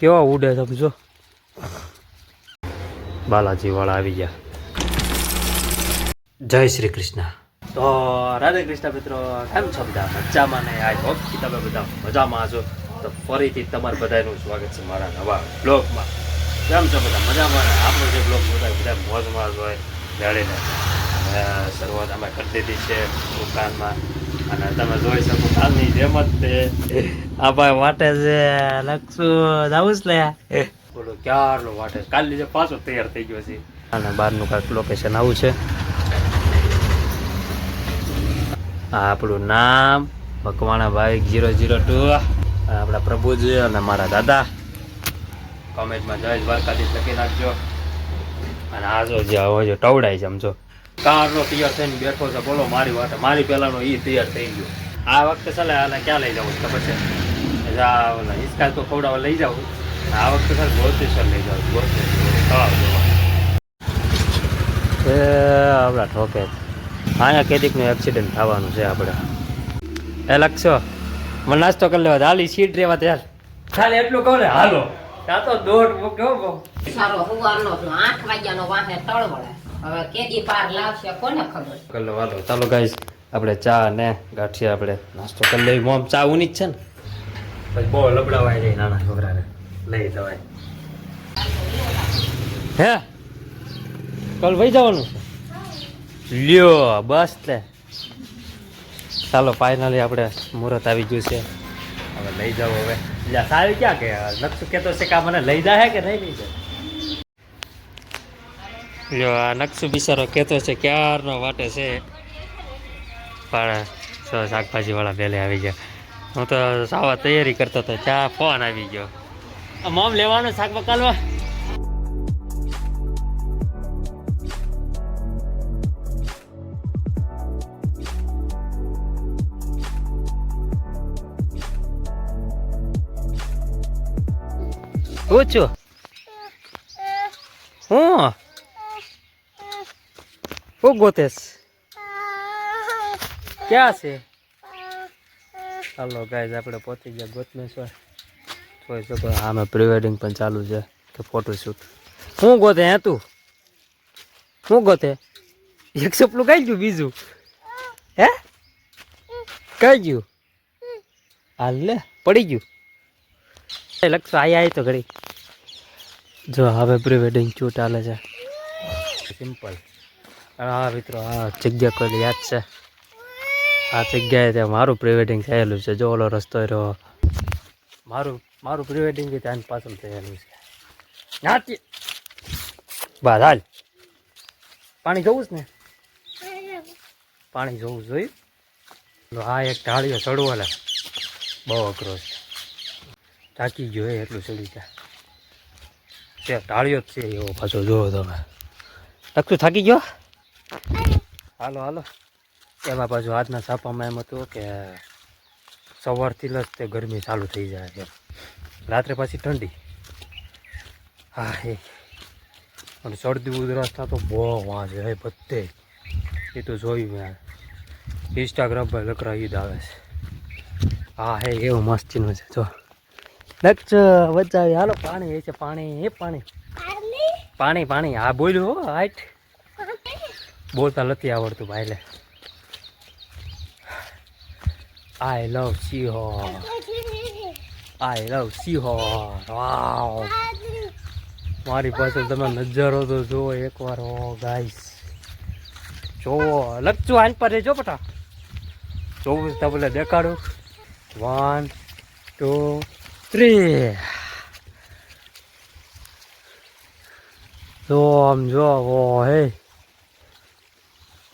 કેવા ઉડે સમજો બાલાજી વાળા આવી ગયા. જય શ્રી કૃષ્ણ. તો રાધે કૃષ્ણ મિત્રો, કેમ છો બધા? મજામાં ને? આઈ હોપ કે તમે બધા મજામાં છો. તો ફરીથી તમારું બધાનું સ્વાગત છે મારા નવા બ્લોગમાં. કેમ છો બધા? મજામાં ને? આપણો જે બ્લોગ બધા મોજમાં જ હોય જાણીને શરૂઆત અમે કરી દીધી છે દુકાનમાં. અને તમે જોઈ શકો કાલની જેમ જ આ ભાઈ વાટે છે લખશું જવું જ લે બોલો ક્યારનો વાટે કાલની જે પાછો તૈયાર થઈ ગયો છે. અને બહારનું કાંઈક લોકેશન આવું છે. આ આપણું નામ મકવાણાભાઈ 002 આપણા પ્રભુજી અને મારા દાદા. કોમેન્ટમાં જય દ્વારકાધીશ લખી નાખજો. અને આ જો જે હવે જો ટવડાય છે સમજો કારનો તૈયાર થઈને બેઠો છે. બોલો મારી વાત, મારી પહેલાનો એ તૈયાર થઈ ગયો. આ વખતે ચાલે આને ક્યાં લઈ જવું ખબર છે? હિસકા તો ખવડાવવા લઈ જાઉં. આ વખતે સર ગોળતેશ્વર લઈ જાઉં. ગોળતેશ્વર આપણા ઠોકે અહીંયા કેદીકનું એક્સિડન્ટ થવાનું છે આપણે. એ લખશો મને નાસ્તો કરી લેવા હાલી સીટ રહેવા ત્યાર ખાલી એટલું કહો ને હાલો. ત્યાં તો દોઢ મૂક્યો સારો હુવાનો 8 વાગ્યાનો વાહે તળવળે. હવે કેદી પાર લાવશે કોને ખબર. કલો હાલો ચાલો ગાઈસ આપણે ચા ને ગાંઠિયા આપણે નાસ્તો કરી લઈ. મોમ ચા ઉની જ છે ને પછી બહુ લબડાવાય જાય નાના છોકરાને લઈ જવાય. હે કાલ વહી જવાનું છે લ્યો બસ લે. ચાલો ફાઇનલી આપણે મુહૂર્ત આવી ગયું છે. હવે લઈ જાવ. હવે એટલે સારી ક્યાં કે નકશું કહેતો છે કે આ મને લઈ જાય કે નહીં લઈ જાય. લ્યો આ નકશું બિચારો કહેતો છે ક્યારનો વાટે છે. પણ શાકભાજી વાળા પહેલે આવી ગયા. હું તો સાવા તૈયારી કરતો હતો ત્યાં ફોન આવી ગયો. મોમ લેવાનું શાક બકાલવા. પૂછો હું ગોતેશ ક્યાં છે? ચાલો ગાઈઝ આપણે પહોંચી ગયા ગોતમેશ્વર. જોઈ શકો આમે પ્રી વેડિંગ પણ ચાલુ છે કે ફોટોશૂટ. હું ગોતે હે તું? હું ગોતે? એક સપલું કઈ ગયું બીજું? હે કઈ ગયું? હાલ લે પડી ગયું. લખશો આયા તો ઘડી જો હવે પ્રી વેડિંગ શૂટ હાલે છે સિમ્પલ. હા મિત્રો આ જગ્યા કોઈ યાદ છે? આ જગ્યાએ ત્યાં મારું પ્રી વેડિંગ થયેલું છે. જો ઓલો રસ્તો રહ્યો મારું પ્રી વેડિંગ બી ત્યાં પાછળ થયેલું છે. નાતી બસ હાલ પાણી જોવું જ ને? પાણી જોવું જોયું. આ એક ઢાળીઓ ચડવો લે બહુ અઘરો છે. થાકી ગયો એટલું ચડી જાય. તે ઢાળીઓ જ છે એવો પાછો જોવો તમે. લખતું થાકી ગયો? હાલો હાલો. એમાં પાછું આજના છાપામાં એમ હતું કે સવારથી જ તે ગરમી ચાલુ થઈ જાય છે. રાત્રે પાછી ઠંડી. હા અને શરદી ઉધરસ તો બહુ વાંચ છે બધે. એ તો જોયું મેં ઇન્સ્ટાગ્રામ પર લકરા ઈદ આવે છે. હા હે એવું મસ્તીનું છે. જો લક્ષ વચ્ચે હાલો પાણી એ છે પાણી એ પાણી પાણી પાણી. હા બોલ્યું હો હાઈટ બોલતા નથી આવડતું ભાઈ. લે આઈ લવ સિંહોર. આઈ લવ સિંહોર. વાવ મારી પાસે તમે નજારો તો જુઓ એકવાર. ઓ ગાઈસ જોવો લખજો આન પર રહેજો બટા. જોવું તમને દેખાડું. 1 2 3 જો આમ જો ઓ હે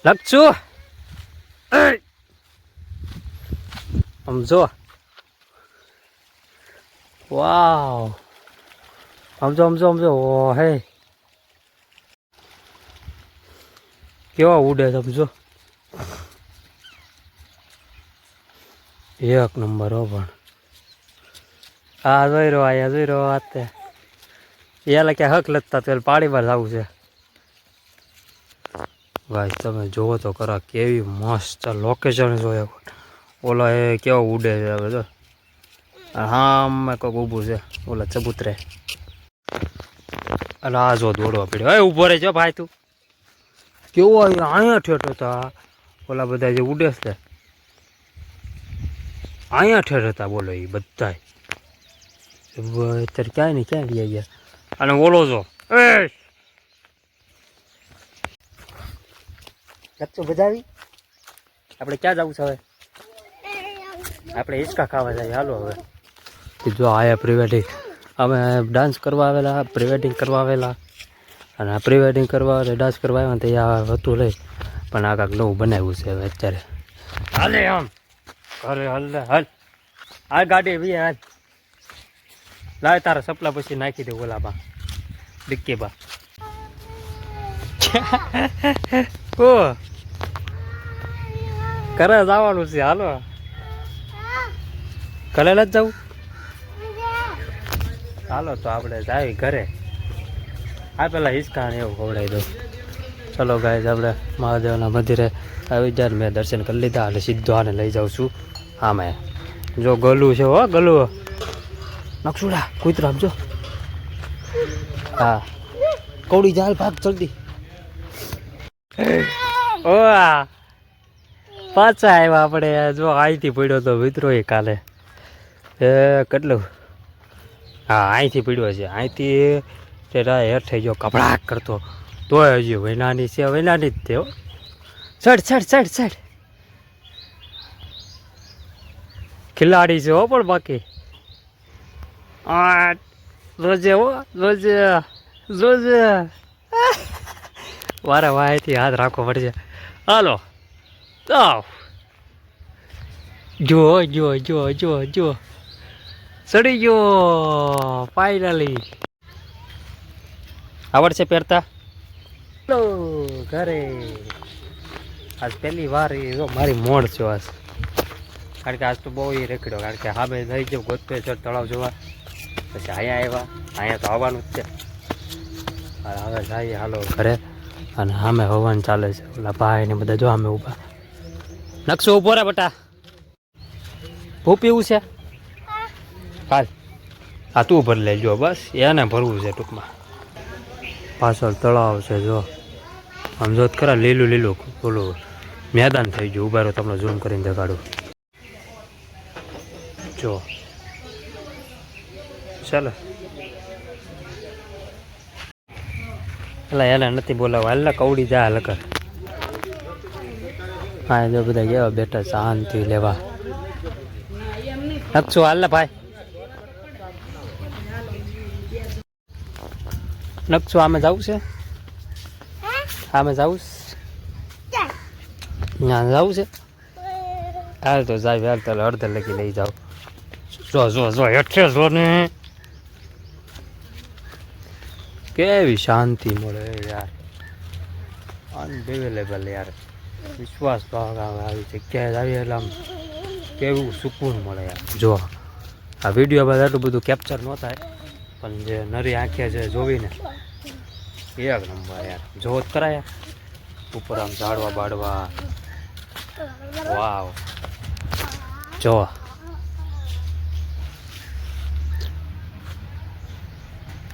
લખશું આમ જો વાવ સમજો સમજો સમજો. ઓ હે કેવા ઉડે સમજો. એક નંબર હો. પણ હા જોઈ રહ્યો અહીંયા જોઈ રહ્યો હાથે એટલે ક્યાં હક લગતા તો પાણી પર જવું છે. ભાઈ તમે જોવો તો ખરા કેવી મસ્ત લોકેશન જોઈએ. ઓલા એ કેવો ઉડે છે હવે તો હા મેં કોઈક ઊભું છે ઓલા ચબૂતરે. અલા આ જો દોડવા પડ્યો. હવે ઊભો રહેજો ભાઈ તું. કેવો અહીંયા ઠેઠ હતા ઓલા બધા જે ઉડે છે અહીંયા ઠેઠ હતા બોલો એ બધા. અત્યારે ક્યાંય નહીં ક્યાં ગયા ગયા. અને ઓલો જો લચ્છું બજાવી આપણે ક્યાં જવું છે હવે? આપણે હિંચકા ખાવા જઈએ હાલો હવે. જો આયા પ્રી વેડિંગ અમે ડાન્સ કરવા આવેલા, પ્રી વેડિંગ કરવા આવેલા. અને આ પ્રી વેડિંગ કરવા ડાન્સ કરવા આવ્યા ને તો આ હતું લઈ પણ આ કાંઈક નવું બનાવ્યું છે હવે અત્યારે. હાલે આમ અરે હાલ હાલ આ ગાડી વી હાલ લાવે તારા સપલા પછી નાખી દે ઓલામાં ડિક્કી બા. ઓ કરે જવાનું છે હાલો. કલેલ જ જવું હાલો તો આપણે જાય ઘરે. આ પેલા હિંચકા ને એવું ખવડાવી દઉં. ચલો ગાઈઝ આપણે મહાદેવના મંદિરે આવી જાય. મેં દર્શન કરી લીધા એટલે સીધો આને લઈ જાઉં છું. આમાં જો ગલું છે હો ગલું નકશુડા કૂતરો આપજો. હા કૌડી જાલ ભાગ જલ્દી. ઓ પાછા આવ્યા આપણે. જો અહીંથી પડ્યો તો મિત્રો એ કાલે કેટલું હા અહીંથી પડ્યો છે. અહીંથી તે હેઠ થઈ ગયો કપડાક કરતો તોય હજી વૈનાની છે વૈનાની જ તે. ચડ ચડ ચડ ચડ ખિલાડી છે હો પણ બાકી રોજે હો રોજે રોજે વારે વાયથી હાથ રાખવો પડશે. હાલો તો જો જો જો જો જો ચડી ગયો ફાઇનલી. આવડશે પહેરતા? લો ઘરે આજ પહેલી વાર જો મારી મોડ છો આજ. કારણ કે આજ તો બહુ એ રેખડ્યો. કારણ કે હા ભાઈ થઈ ગયો ગોતપે ચડ તળાવ જોવા પછી અહીંયા આવ્યા. અહીંયા તો આવવાનું જ છે. હવે જઈએ હાલો ઘરે. અને સામે હવન ચાલે છે. ઓલા ભાઈ ને બધા જો અમે ઊભા. નકશો ઊભો રે બટા. ભૂ પીવું છે હાલ. હા તું ભરી લેજો બસ એને ભરવું છે ટૂંકમાં. પાછળ તળાવ છે જો આમ જો ખરા લીલું લીલું ઓલું મેદાન થઈ ગયું. ઉભા રહો તમને ઝૂમ કરીને દેખાડું. જો ચાલો એટલે એને નથી બોલાવવા. હાલ કવડી જા લકર. હા જો બધા કેવા બેઠા શાંતિ લેવા. નકશું હાલ ભાઈ નકશું આમે જવું છે. આમે જવું ત્યાં જવું છે. હાલ તો જાય હાલ તાલે અડધે લગી લઈ જાઓ. જો જો જો હેઠે જો ને કેવી શાંતિ મળે યાર. અનબિલિવેબલ યાર. વિશ્વાસ ભાગ આવે આવી જગ્યાએ આવી એટલે આમ કેવું સુકૂન મળે યાર. જો આ વિડીયો બાદ આટલું બધું કેપ્ચર ન થાય પણ જે નરી આંખે જે જોવીને એક નંબર યાર. જોવો જ કરાય ઉપર આમ ઝાડવા બાડવા. વાવ જો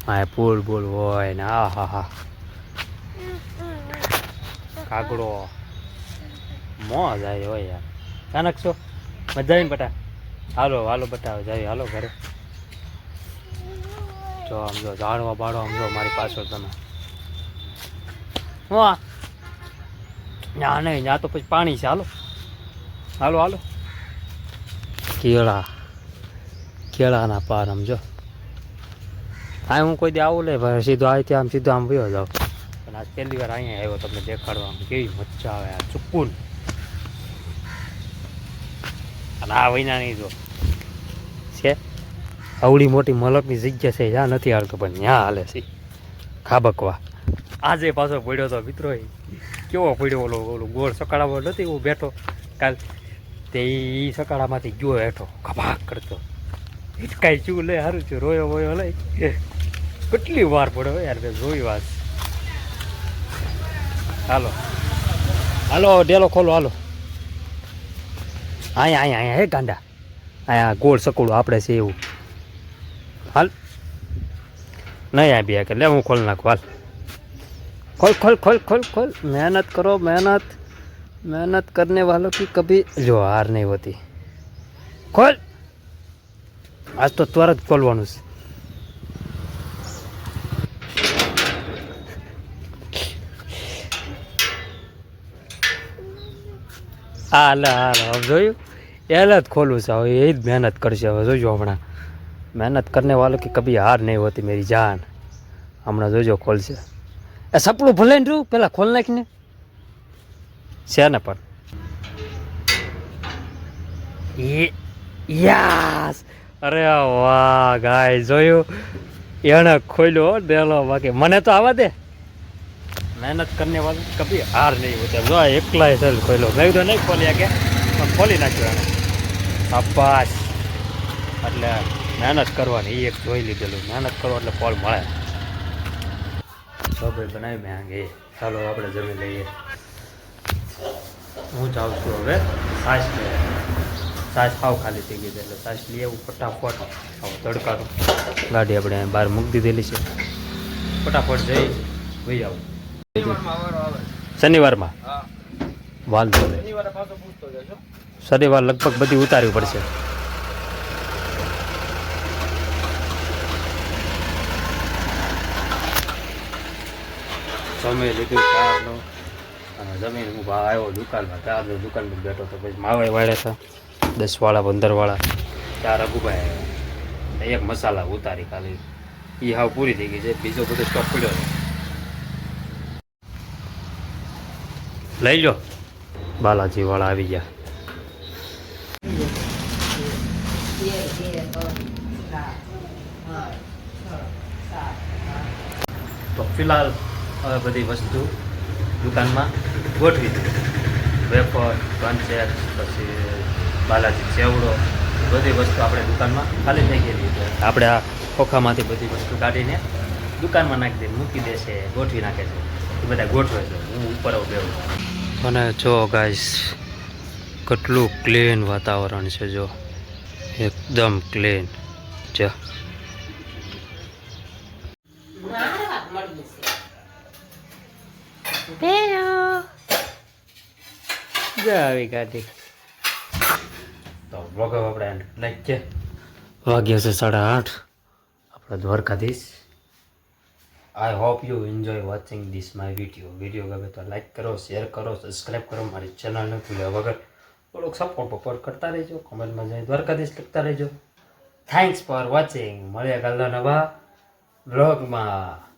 હા પુલ પુલ હોય ને આ હા હા કાગડો મોજ આવી હોય યાર. અચાનક છો મજા આવીને બટા. હાલો હાલો બટા જાય હાલો ઘરે. જો આમ જો ઝાડવા બાડો આમ જો મારી પાછળ તમે. વાહ ના નહીં ત્યાં તો પછી પાણી છે. હાલો હાલો હાલો કેળા કેળાના પાર આમ જો. હા હું કોઈ દી આવું લે ભાઈ સીધો અહીંથી આમ સીધો આમ વયો જાઉં. પણ આજ પહેલી વાર અહીંયા આવ્યો તમને દેખાડવા. કેવી મજા આવે યાર સુકૂન. અને આ વૈના નહીં જો છે આવડી મોટી મલકની જગ્યા છે જ્યાં નથી હાલતો પણ ત્યાં હાલે છે ખાબકવા. આજે પાછો પડ્યો હતો મિત્રો. કેવો પડ્યો ઓલો ઓલું ગોળ સકાળામાં નથી હું બેઠો કાલ તે એ સકાળામાંથી ગયો હેઠો ખબાક કરતો. કાંઈ ચૂ લે સારું છે રોયો વોયો લઈ. કેટલી વાર પડ્યો યાર મેં જોઈ વાત. હાલો હાલો ડેલો ખોલો હાલો. અહીંયા અહીંયા અહીંયા હે ગાંડા અહીંયા ગોળ સકુડું આપણે છે એવું હાલ નહીં આપી કે લે હું ખોલ નાખું હાલ खोल खोल खोल खोल खोल मेहनत करो मेहनत मेहनत करने वालों की कभी जो हार नहीं होती खोल आज तो त्वरत खोलवानुं છે હાલ હવે જોયું એટલે જ ખોલવું છે હવે એ જ મહેનત કરશે હવે જોજો હમણાં મહેનત કરને વાलों की कभी हार नहीं होती मेरी जान હમણાં જોજો ખોલશે એ સપડું ભલે ને તું પેલા ખોલ નાખીને છે ને પણ યાસ અરે વાહ ગાય જોયું એને ખોલ્યો ડેલો બાકી મને તો આવા દે મહેનત કરને વાળું કભી હાર નહીં હોતી જો એકલા ચલ ખોલ્યો મેં તો નહીં ખોલ્યા કે ખોલી નાખ્યો એને શાબાશ એટલે મહેનત કરવાની એક જોઈ લીધેલું મહેનત કરો એટલે ફળ મળે ભાઈ બનાવી મેં આગે ચાલો આપણે જમી લઈએ હું જાઉં છું હવે છાશ છાશ ખાવ ખાલી થઈ ગઈ એટલે છાશ લઈ આવું ફટાફટ આવું તડકાનું ગાડી આપણે બહાર મૂકી દીધેલી છે ફટાફટ જઈ ભાઈ આવું શનિવારમાં વાંધો શનિવાર લગભગ બધી ઉતારવી પડશે સમય લીધું ચારનો અને જમીન હું આવ્યો દુકાનમાં ચારનો દુકાનમાં બેઠો તો પછી માવાઈ વાળ્યા હતા 10 વાળા 15 વાળા 4 અગુભાઈ આવ્યા એક મસાલા ઉતારી ખાલી એ હાવ પૂરી થઈ ગઈ છે બીજો બધો સ્ટોક પડ્યો છે લઈ લો બાલાજી વાળા આવી ગયા તો ફિલહાલ હવે બધી વસ્તુ દુકાનમાં ગોઠવી દીધી વેફર કનસેટ પછી બાલાજી સેવડો બધી વસ્તુ આપણે દુકાનમાં ખાલી થઈ ગયેલી છે આપણે આ ખોખામાંથી બધી વસ્તુ કાઢીને દુકાનમાં નાખી દે મૂકી દેશે ગોઠવી નાખે છે એ બધા ગોઠવે છે હું ઉપર બેવું અને જો ગાઈસ કેટલું ક્લીન વાતાવરણ છે જો એકદમ ક્લીન જો આવી ગાડી તો બ્લોગ આપણે લાઈક છે વાગ્યા છે 8:30 આપણે Dwarkadhish I hope you enjoy watching this my video ગમે તો લાઈક કરો શેર કરો સબસ્ક્રાઈબ કરો મારી ચેનલને ભૂલ્યા વગર થોડુંક સપોર્ટ કરતા રહેજો કમેન્ટમાં જઈ દ્વારકાધીશ લખતા રહેજો થેન્ક્સ ફોર વોચિંગ મળ્યા કાલના નવા બ્લોગમાં